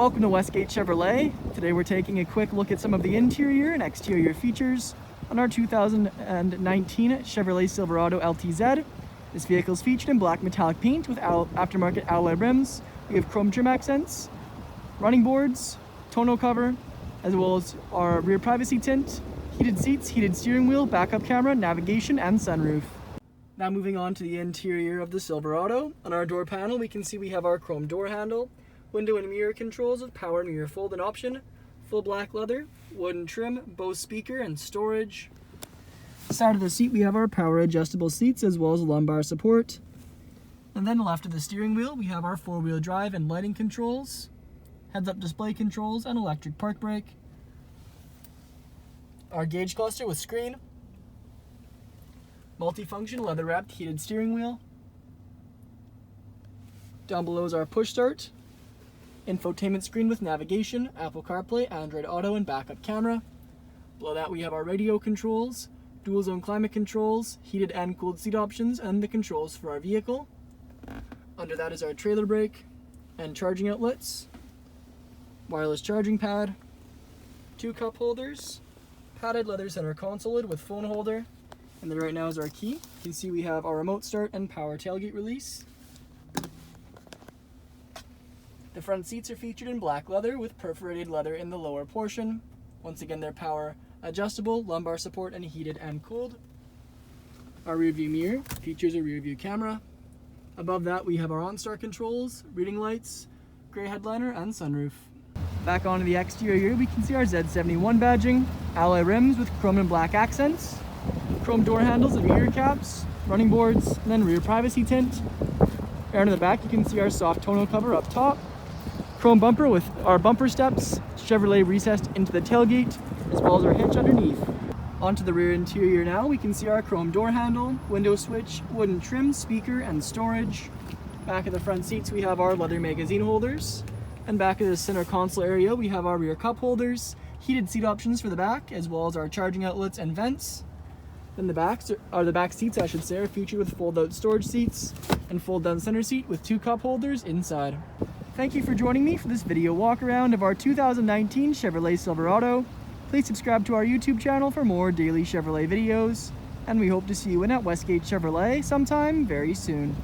Welcome to Westgate Chevrolet. Today we're taking a quick look at some of the interior and exterior features on our 2019 Chevrolet Silverado LTZ. This vehicle is featured in black metallic paint with aftermarket alloy rims. We have chrome trim accents, running boards, tonneau cover, as well as our rear privacy tint, heated seats, heated steering wheel, backup camera, navigation, and sunroof. Now moving on to the interior of the Silverado. On our door panel we can see we have our chrome door handle, window and mirror controls with power mirror fold-in option, full black leather, wooden trim, Bose speaker, and storage. Side of the seat we have our power adjustable seats as well as lumbar support. And then left of the steering wheel we have our four-wheel drive and lighting controls, heads-up display controls, and electric park brake. Our gauge cluster with screen, multifunction leather-wrapped heated steering wheel. Down below is our push start, infotainment screen with navigation, Apple CarPlay, Android Auto, and backup camera. Below that we have our radio controls, dual zone climate controls, heated and cooled seat options, and the controls for our vehicle. Under that is our trailer brake and charging outlets, wireless charging pad, two cup holders, padded leather center console lid with phone holder, and then right now is our key. You can see we have our remote start and power tailgate release. The front seats are featured in black leather with perforated leather in the lower portion. Once again, they're power adjustable, lumbar support, and heated and cooled. Our rear view mirror features a rear view camera. Above that, we have our OnStar controls, reading lights, gray headliner, and sunroof. Back onto the exterior, we can see our Z71 badging, alloy rims with chrome and black accents, chrome door handles and mirror caps, running boards, and then rear privacy tint. Around in the back, you can see our soft tonneau cover up top, chrome bumper with our bumper steps, Chevrolet recessed into the tailgate, as well as our hitch underneath. Onto the rear interior now, we can see our chrome door handle, window switch, wooden trim, speaker, and storage. Back of the front seats, we have our leather magazine holders. And back of the center console area, we have our rear cup holders, heated seat options for the back, as well as our charging outlets and vents. Then the back seats, are featured with fold-out storage seats and fold-down center seat with two cup holders inside. Thank you for joining me for this video walk around of our 2019 Chevrolet Silverado. Please subscribe to our YouTube channel for more daily Chevrolet videos, and we hope to see you in at Westgate Chevrolet sometime very soon.